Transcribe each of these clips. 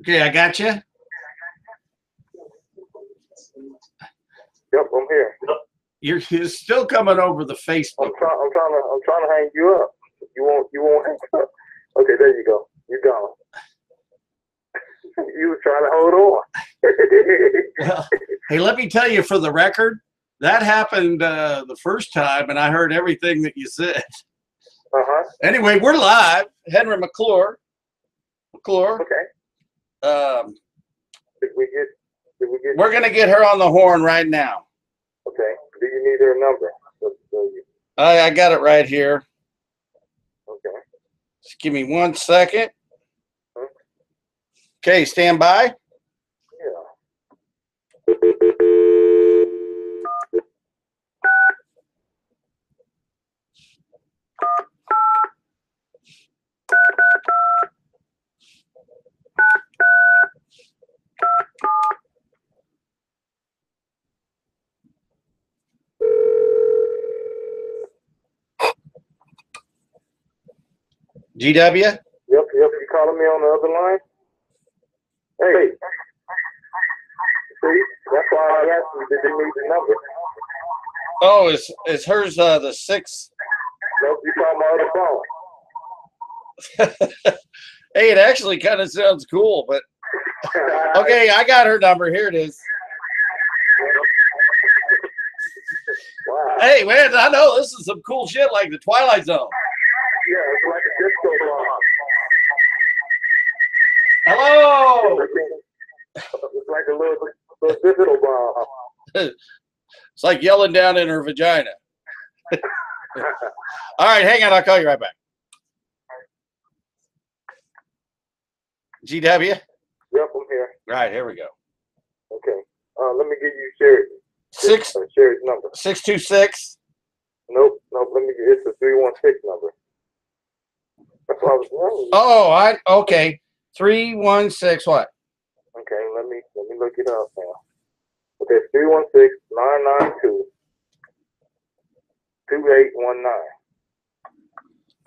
Okay, I got you. Yep, I'm here. You're still coming over the Facebook. I'm trying to hang you up. You won't hang up. Okay, there you go. You're gone. You were trying to hold on. Well, hey, let me tell you, for the record, that happened the first time, and I heard everything that you said. Anyway, we're live. Henry McClure. Okay. Did we get? We're gonna get her on the horn right now. Okay. Do you need her number? I got it right here. Okay. Just give me 1 second. Okay, stand by. Yeah. GW? Yep. You calling me on the other line? Hey. See, that's why I asked you, did you need the number? Oh, is hers the 6? Nope, you called my other phone. Hey, it actually kind of sounds cool, but okay, I got her number. Here it is. Wow. Hey, man, I know this is some cool shit like the Twilight Zone. Yeah, it's like a disco block. Hello. It's like a little digital bomb. It's like yelling down in her vagina. All right, hang on. I'll call you right back. GW? Yep, I'm here. Right, here we go. Okay. Let me give you Sherry's number. 626. Nope. Let me get it's a 316 number. That's what I was wondering. Oh, okay. 316 what? Okay, let me look it up now. Okay, 316-992-2819.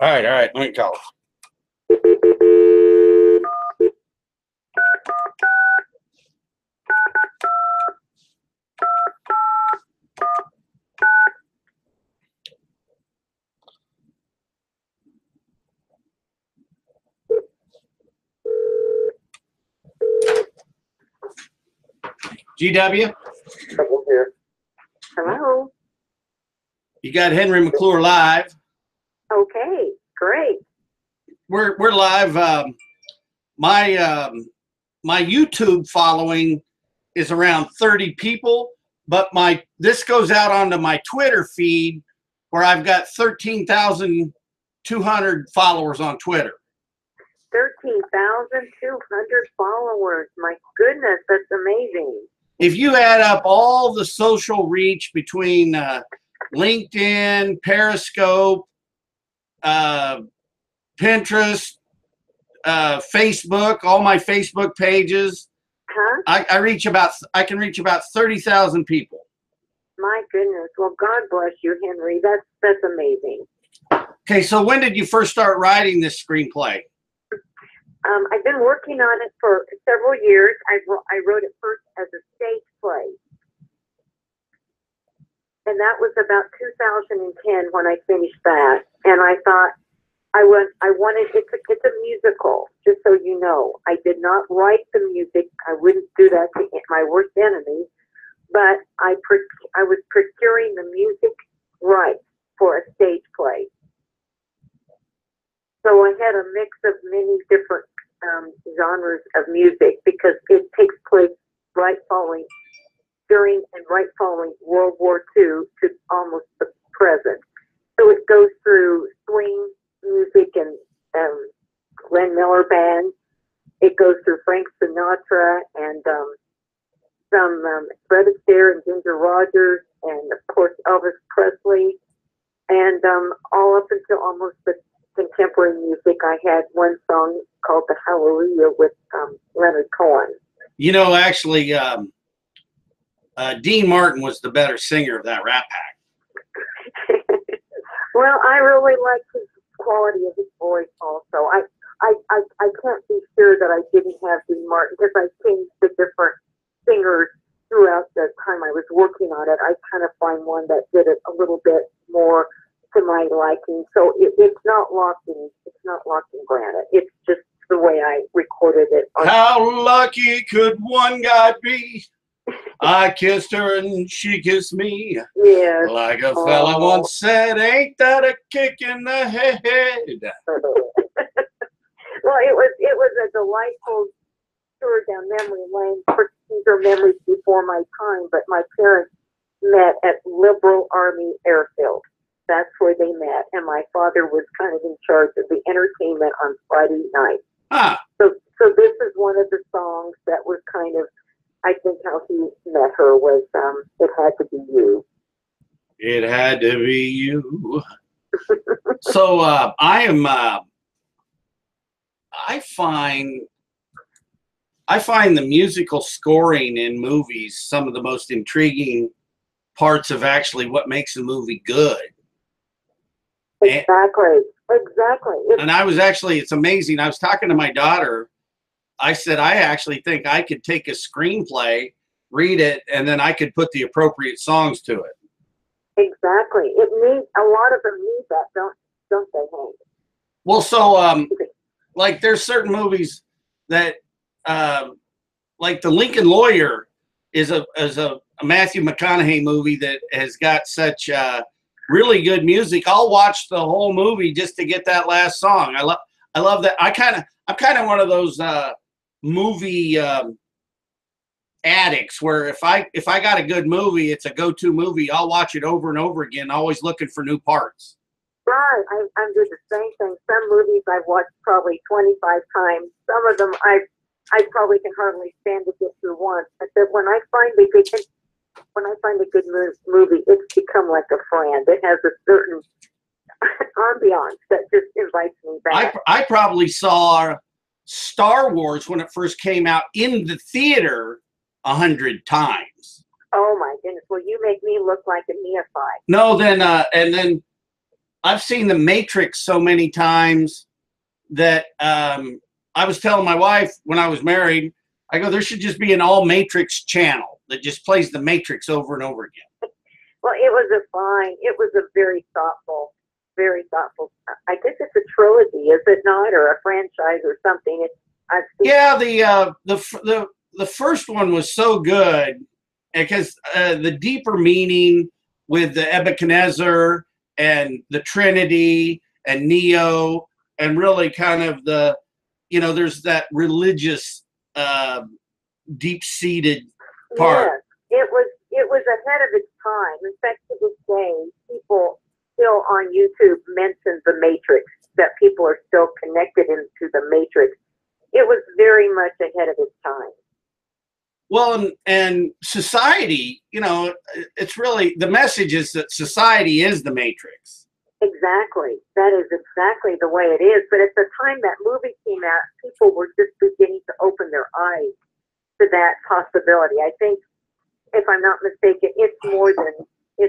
All right. Let me call. GW? I'm here. Hello. You got Henry McClure live. Okay, great. We're live. My YouTube following is around 30 people, but this goes out onto my Twitter feed where I've got 13,200 followers on Twitter. 13,200 followers. My goodness, that's amazing. If you add up all the social reach between LinkedIn, Periscope, Pinterest, Facebook, all my Facebook pages, I can reach about 30,000 people. My goodness. Well, God bless you, Henry. That's amazing. Okay, so when did you first start writing this screenplay? I've been working on it for several years. I wrote it first as a stage play. And that was about 2010 when I finished that. And I thought I wanted it's a musical, just so you know. I did not write the music. I wouldn't do that to my worst enemy. But I was procuring the music rights for a stage play. So I had a mix of many different genres of music because it takes place during World War II to almost the present. So it goes through swing music and Glenn Miller Band. It goes through Frank Sinatra and some Fred Astaire and Ginger Rogers and of course Elvis Presley and all up until almost the contemporary music. I had one song called The Hallelujah with Leonard Cohen. You know, actually, Dean Martin was the better singer of that Rat Pack. Well, I really like his quality of his voice also. I can't be sure that I didn't have Dean Martin because I changed the different singers throughout the time I was working on it. I kind of find one that did it a little bit more to my liking. So it's not locked in granite. It's just the way I recorded it. How lucky could one guy be? I kissed her and she kissed me. Yes. Like a fella once said, ain't that a kick in the head? Well, it was a delightful tour down memory lane. Of course, these are memories before my time, but my parents met at Liberal Army Airfield. That's where they met, and my father was kind of in charge of the entertainment on Friday night. Ah. So this is one of the songs that was kind of, I think how he met her was, It Had to Be You. It had to be you. So I find the musical scoring in movies some of the most intriguing parts of actually what makes a movie good. Exactly. And it's amazing. I was talking to my daughter. I said, I actually think I could take a screenplay, read it, and then I could put the appropriate songs to it. Exactly. It needs, a lot of them need that, don't they, Hank? Well, so, like there's certain movies that, like The Lincoln Lawyer is a Matthew McConaughey movie that has got such really good music. I'll watch the whole movie just to get that last song. I love that. I'm kind of one of those movie addicts where if I got a good movie, it's a go-to movie. I'll watch it over and over again, always looking for new parts. Right. I'm doing the same thing. Some movies I've watched probably 25 times. Some of them I probably can hardly stand to get through once. But when I find a good movie, it's become like a friend. It has a certain ambiance that just invites me back. I probably saw Star Wars when it first came out in the theater 100 times. Oh my goodness! Well, you make me look like a neophyte. No, and then I've seen The Matrix so many times that I was telling my wife when I was married, I go, there should just be an all Matrix channel that just plays The Matrix over and over again. Well, it was a very thoughtful. I guess it's a trilogy, is it not, or a franchise or something? Yeah, the first one was so good because the deeper meaning with the Nebuchadnezzar and the Trinity and Neo, and really kind of there's that religious deep-seated part. Yes, it was ahead of its time. In fact, to this day, people still on YouTube mention the Matrix, that people are still connected into the Matrix. It was very much ahead of its time. Well, and society, it's really, the message is that society is the Matrix. Exactly. That is exactly the way it is. But at the time that movie came out, people were just beginning to open their eyes to that possibility. I think, if I'm not mistaken, is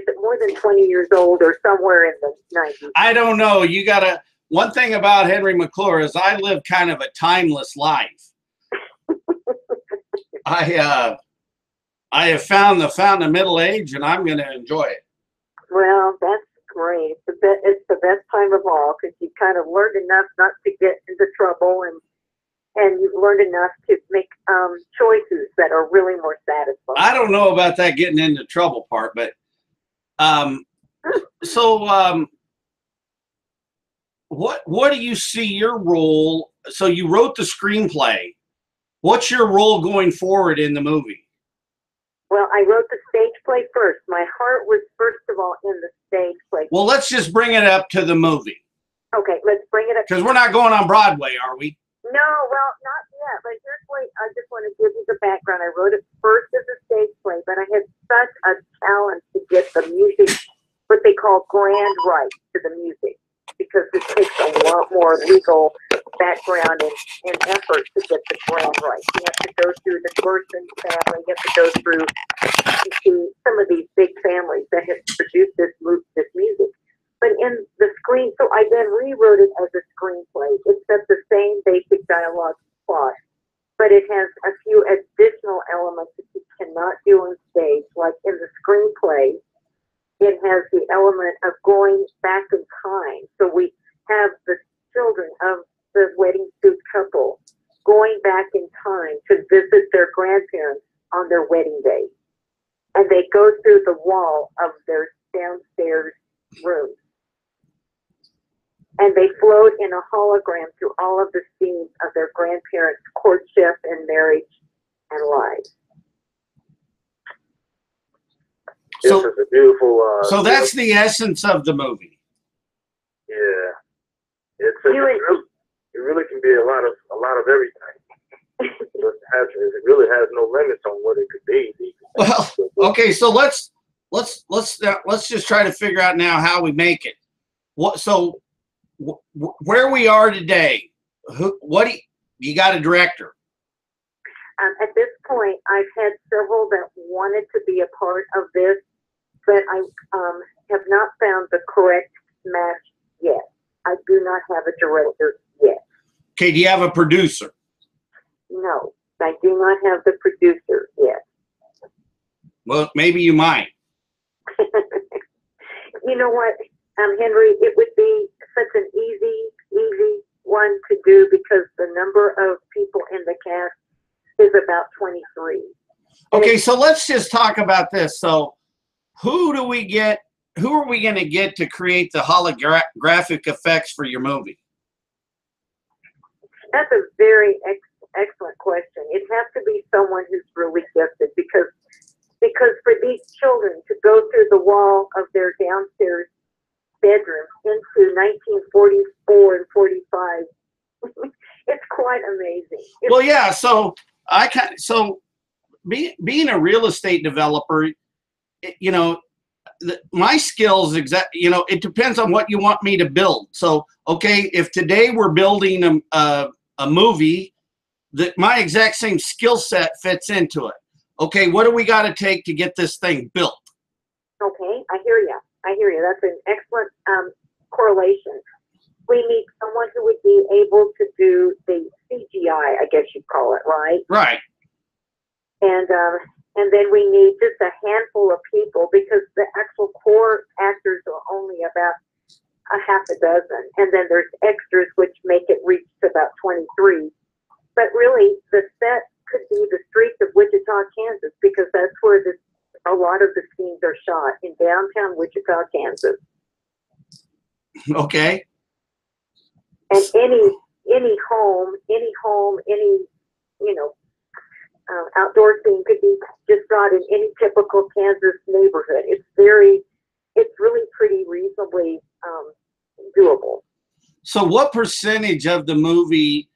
it more than 20 years old or somewhere in the 90s? I don't know. One thing about Henry McClure is I live kind of a timeless life. I have found the fountain of middle age, and I'm going to enjoy it. Well, that's great. It's the best time of all, because you've kind of learned enough not to get into trouble, and you've learned enough to make choices that are really more satisfying. I don't know about that getting into trouble part, but what do you see your role? So you wrote the screenplay. What's your role going forward in the movie? Well, I wrote the stage play first. My heart was first of all in the stage play. Well, let's just bring it up to the movie. Okay, let's bring it up. Because we're not going on Broadway, are we? No, well, not yet. But here's what I just want to give you the background. I wrote it first as a stage play, but I had such a challenge to get the music, what they call grand rights to the music, because it takes a lot more legal background and effort to get the grand rights. You have to go through the Gerson family. You have to go through some of these big families that have produced this music. But in the screen, so I then rewrote it as a screenplay. It's got the same basic dialogue plot, but it has a few additional elements that you cannot do on stage. Like in the screenplay, it has the element of going back in time. So we have the children of the wedding suit couple going back in time to visit their grandparents on their wedding day. And they go through the wall of their downstairs room. And they float in a hologram through all of the scenes of their grandparents' courtship and marriage and lives. This is a beautiful. So that's the essence of the movie. Yeah, it really can be a lot of everything. It really has no limits on what it could be. Well, okay, so let's just try to figure out now how we make it. Where we are today, you got a director? At this point, I've had several that wanted to be a part of this, but I have not found the correct match yet. I do not have a director yet. Okay, do you have a producer? No, I do not have the producer yet. Well, maybe you might. You know what, Henry, it would be such an easy one to do because the number of people in the cast is about 23. Okay, so let's just talk about this. So who are we going to get to create the holographic effects for your movie? That's a very excellent question. It has to be someone who's really gifted because for these children to go through the wall of their downstairs bedroom into 1944 and 45, it's quite amazing. Well, yeah. So being a real estate developer, you know, my skills it depends on what you want me to build. So, okay, if today we're building a movie, that my exact same skill set fits into it. Okay, what do we got to take to get this thing built? Okay, I hear you. That's an excellent correlation. We need someone who would be able to do the CGI, I guess you'd call it, right? Right. And then we need just a handful of people because the actual core actors are only about a half a dozen. And then there's extras which make it reach to about 23. But really, the set could be the streets of Wichita, Kansas, because that's where a lot of the scenes are shot, in downtown Wichita, Kansas. Okay. And any home, outdoor scene could be just shot in any typical Kansas neighborhood. It's really pretty reasonably doable. So what percentage of the movie,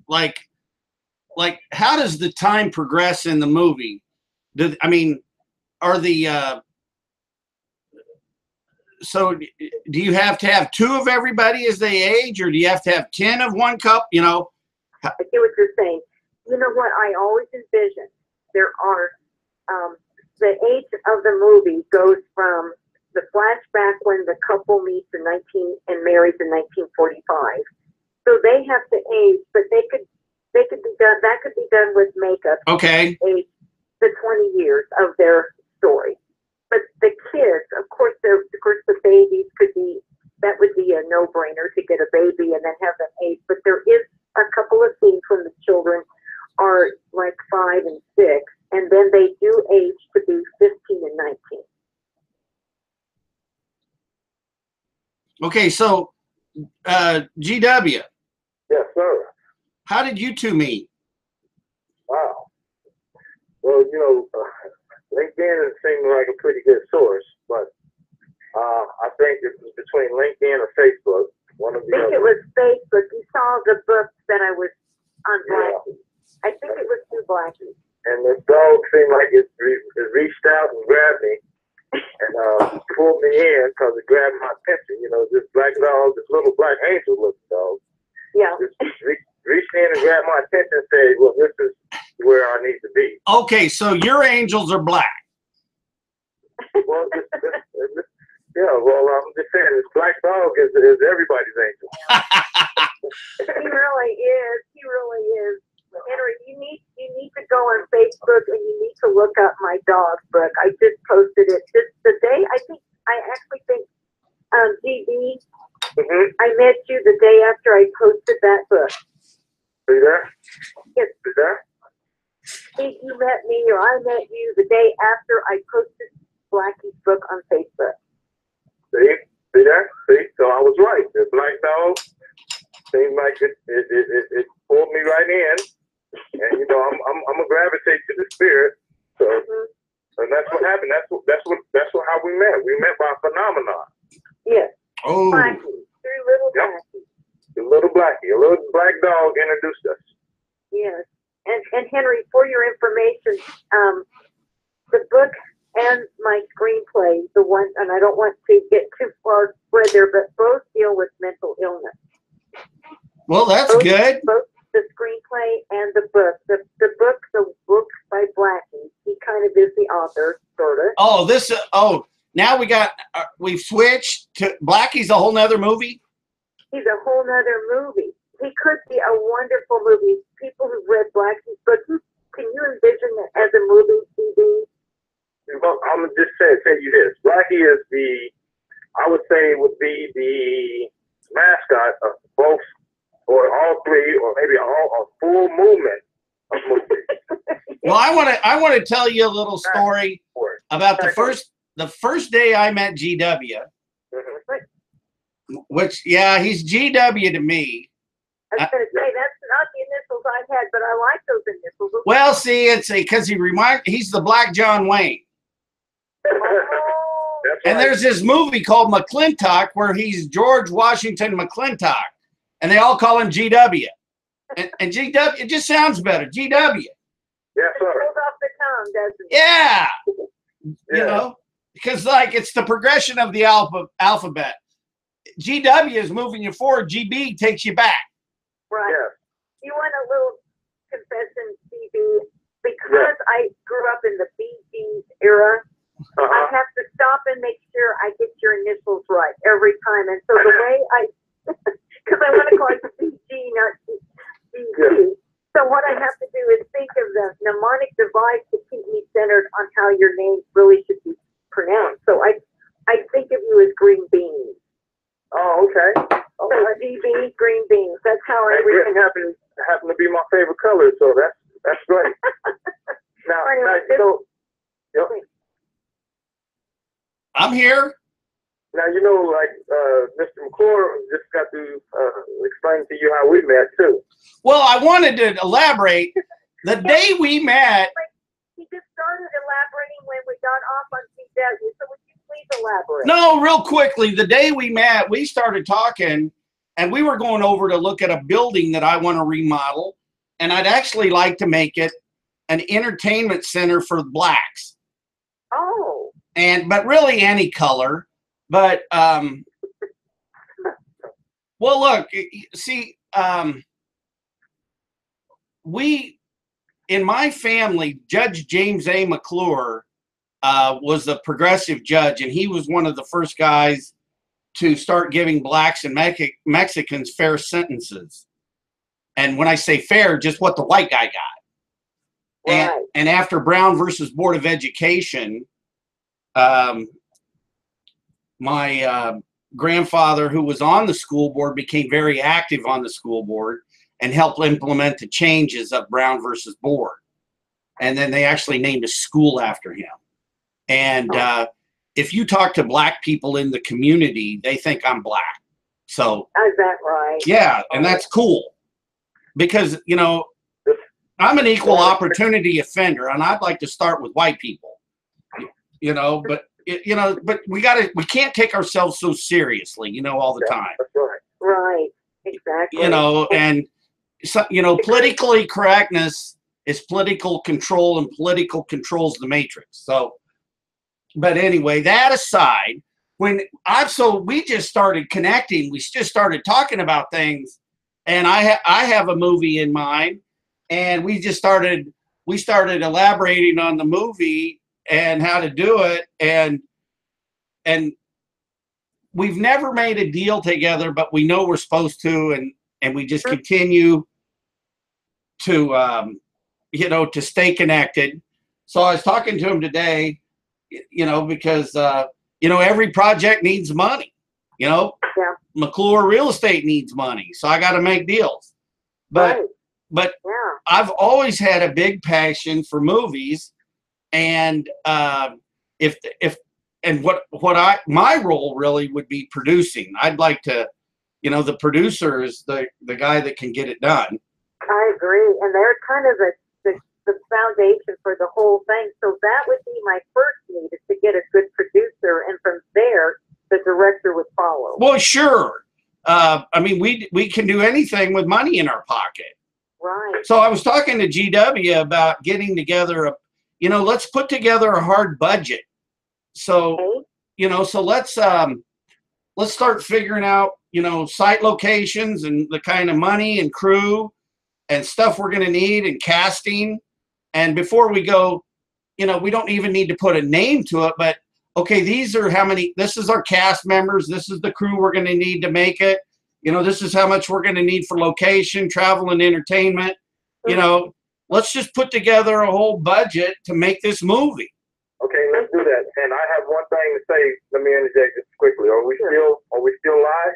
like how does the time progress in the movie? So do you have to have 2 of everybody as they age, or do you have to have 10 of one cup? You know, I see what you're saying. You know what I always envision? There are the age of the movie goes from the flashback when the couple meets and marries in 1945. So they have to age, but they could be done. That could be done with makeup. Okay. Age the 20 years of their story. But the kids, of course, the babies that would be a no-brainer to get a baby and then have them age. But there is a couple of scenes when the children are like 5 and 6, and then they do age to be 15 and 19. Okay, so GW. Yes, sir. How did you two meet? Wow. Well, LinkedIn seemed like a pretty good source, but I think it was between LinkedIn or Facebook. One of the I think it was Facebook. You saw the book that I was on Blackie. I think it was through Blackie. And this dog seemed like it reached out and grabbed me and pulled me in because it grabbed my attention. This black dog, this little black angel looking dog. Yeah. Just reached in and grabbed my attention and said, well, this is where I need to be. Okay, so your angels are black. Well, Yeah, well, I'm just saying, this black dog is everybody's angel. He really is. He really is. Henry, you need to go on Facebook and you need to look up my dog book. I just posted it just the day. I actually think GB. I met you the day after I posted that book. Are you there? Yes. You there? You met me or I met you the day after I posted Blackie's book on Facebook. See there? See? So I was right. The black dog seemed like it pulled me right in, and you know I'm gonna gravitate to the spirit. So and that's what happened. That's how we met. We met by phenomenon. Yes. Oh. Blackie, through little Blackie. The little Blackie, a little black dog introduced us. Yes. And Henry, for your information, the book and my screenplay, the one, and I don't want to get too far spread there, but both deal with mental illness. Well, that's good. Both the screenplay and the book. The book by Blackie. He kind of is the author, sort of. Oh, now we've switched to Blackie's a whole nother movie. He's a whole nother movie. He could be a wonderful movie. People who've read Blackie's book, can you envision it as a movie TV? Well, I'm gonna just say you this. Blackie is I would say would be the mascot of both, or all three, or maybe a full movement of movies. Well, I want to tell you a little story about the first day I met GW. Which, yeah, he's GW to me. I was going to say, that's not the initials I've had, but I like those initials. Well, see, it's because he's the Black John Wayne. Oh. And there's this movie called McClintock where he's George Washington McClintock. And they all call him GW. And GW, it just sounds better. GW. Yes, sir. It rolls off the tongue, doesn't it? Yeah. You know, because like it's the progression of the alphabet. GW is moving you forward. GB takes you back. Right. Yeah. You want a little confession, CB? Because I grew up in the Bee Gees era, I have to stop and make sure I get your initials right every time. And so the way because I want to call it BG, not BG. So what I have to do is think of the mnemonic device to keep me centered on how your name really should be pronounced. So I think of you as green beans. Oh, okay. So DB, green beans. That's how I green happen to be my favorite color, so that's great. now, yep. I'm here. Now, you know, like Mr. McClure just got to explain to you how we met, too. Well, I wanted to elaborate. The day we met. He just started elaborating when we got off on CW, so would you please elaborate? No, real quickly. The day we met, we started talking, and we were going over to look at a building that I want to remodel, and I'd actually like to make it an entertainment center for blacks. Oh. But really any color. But well, look, see, in my family, Judge James A. McClure was the progressive judge, and he was one of the first guys to start giving blacks and Mexicans fair sentences. And when I say fair, just what the white guy got. Right. And after Brown versus Board of Education, my grandfather, who was on the school board, became very active on the school board and helped implement the changes of Brown versus Board. And then they actually named a school after him. And if you talk to black people in the community, they think I'm black. So is that right? Yeah, and that's cool. Because, you know, I'm an equal opportunity offender, and I'd like to start with white people. You know, but we can't take ourselves so seriously, you know, all the time. That's right. Right. Exactly. You know, and so, you know, politically correctness is political control, and political controls the matrix. So, but anyway, that aside, we just started connecting. We just started talking about things, and I have a movie in mind, and we started elaborating on the movie and how to do it, and we've never made a deal together, but we know we're supposed to, and we just continue to to stay connected. So I was talking to him today, because every project needs money. Yeah. McClure Real Estate needs money, so I got to make deals. But Right. but Yeah. I've always had a big passion for movies, and my role really would be producing. I'd like to, the producer is the guy that can get it done. I agree, and they're kind of the foundation for the whole thing. So that would be my first need, is to get a good producer, and from there, the director would follow. Well, sure. We can do anything with money in our pocket. Right. So I was talking to GW about getting together let's put together a hard budget. So, Okay. so let's start figuring out, site locations and the kind of money and crew and stuff we're going to need, and casting. And before we go, we don't even need to put a name to it, but okay, these are this is our cast members. This is the crew we're going to need to make it. This is how much we're going to need for location, travel, and entertainment. Let's just put together a whole budget to make this movie. Okay, let's do that. And I have one thing to say. Let me interject just quickly. Are we still live?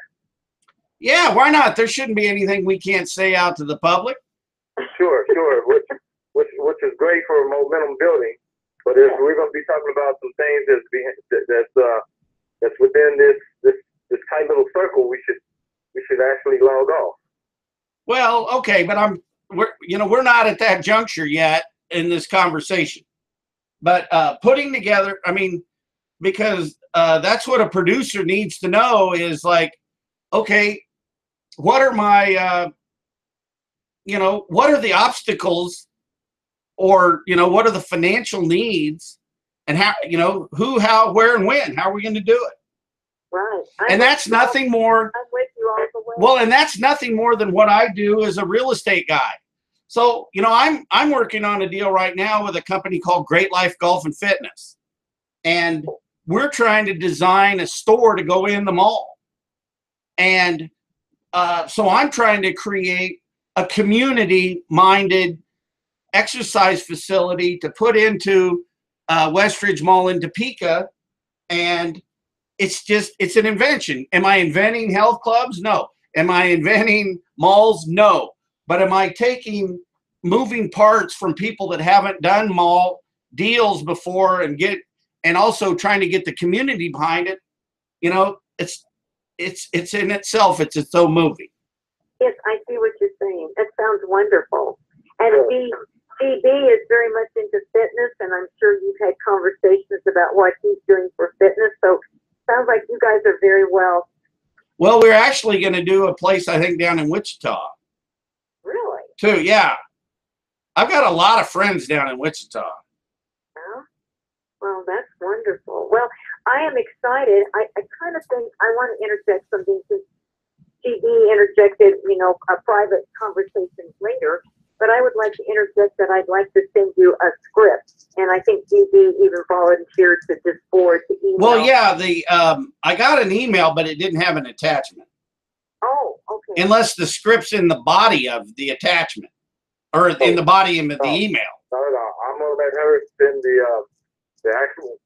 Yeah, why not? There shouldn't be anything we can't say out to the public. Sure. Which is great for momentum building. But we're going to be talking about some things that's within this tight little circle. We should actually log off. Well, okay, but we're not at that juncture yet in this conversation. But putting together, because that's what a producer needs to know is like, okay, what are my, what are the obstacles, or, what are the financial needs, and how, who, how, where, and when, how are we going to do it? Right. And that's nothing more. I'm with you all the way. Well, and that's nothing more than what I do as a real estate guy. So, I'm working on a deal right now with a company called Great Life Golf and Fitness. And we're trying to design a store to go in the mall. And so I'm trying to create a community-minded exercise facility to put into Westridge Mall in Topeka. And it's an invention. Am I inventing health clubs? No. Am I inventing malls? No. But am I taking moving parts from people that haven't done mall deals before and also trying to get the community behind it? It's in itself, it's its own movie. Yes, I see what you're saying. That sounds wonderful. And GB is very much into fitness, and I'm sure you've had conversations about what he's doing for fitness. So sounds like you guys are very well. Well, we're actually going to do a place, I think, down in Wichita. Really? Too, yeah. I've got a lot of friends down in Wichita. Yeah. Well, that's wonderful. Well, I am excited. I kind of think I want to interject something, since GB interjected, a private conversation later. But I would like to interject that I'd like to send you a script, and I think GB even volunteered to just forward the email. Well, yeah, I got an email, but it didn't have an attachment. Oh, okay. Unless the script's in the body of the attachment, or in the body of the email. No, I'm gonna let her send the actual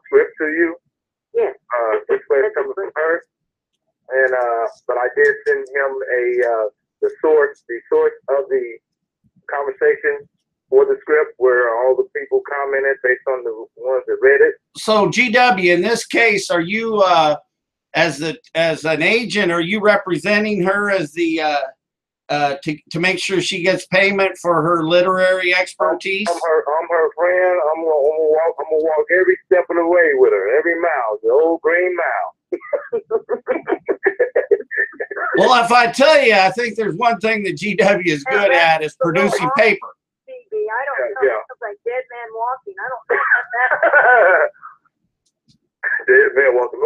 script to you. Yes. This way it's coming from her, and but I did send him the source of the conversation for the script, where all the people commented based on the ones that read it. So GW, in this case, are you as an agent, are you representing her as the to make sure she gets payment for her literary expertise? I'm her friend. I'm gonna walk every step of the way with her, every mile, the old green mile. Well, if I tell you, I think there's one thing that GW is good at is producing paper. CB, I don't know. It sounds like Dead Man Walking. I don't know about that. Dead Man Walking.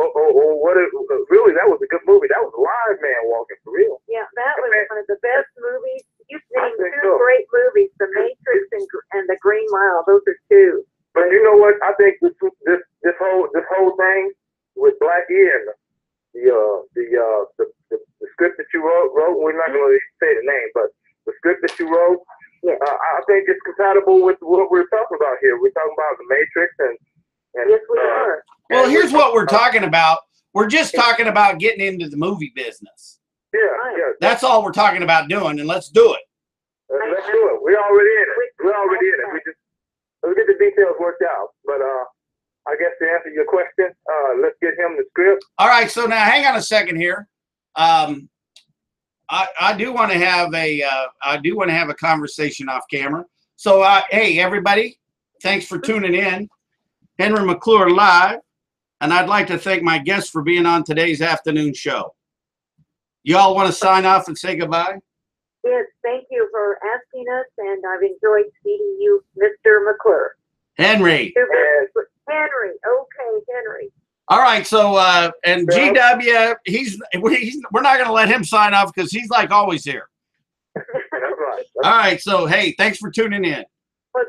Really, that was a good movie. That was Live Man Walking, for real. Yeah, that was one of the best movies. You've named two great movies, The Matrix and The Green Mile. Those are two. But you know what? I think this whole thing with that you wrote. Yes. I think it's compatible with what we're talking about here. We're talking about the Matrix and Yes, we are. Well, here's what we're talking about. We're just talking about getting into the movie business. Yeah, yeah. That's all we're talking about doing, and let's do it. Let's do it. We're already in it. We're already in it. Let's get the details worked out. But I guess to answer your question, let's get him the script. All right. So now, hang on a second here. I do want to have a conversation off camera. So, hey, everybody, thanks for tuning in. Henry McClure live, and I'd like to thank my guests for being on today's afternoon show. Y'all want to sign off and say goodbye? Yes, thank you for asking us, and I've enjoyed meeting you, Mr. McClure. Henry. Henry, okay, Henry. All right, so and GW, we're not going to let him sign off because he's like always here. That's right. All right, so hey, thanks for tuning in. Well,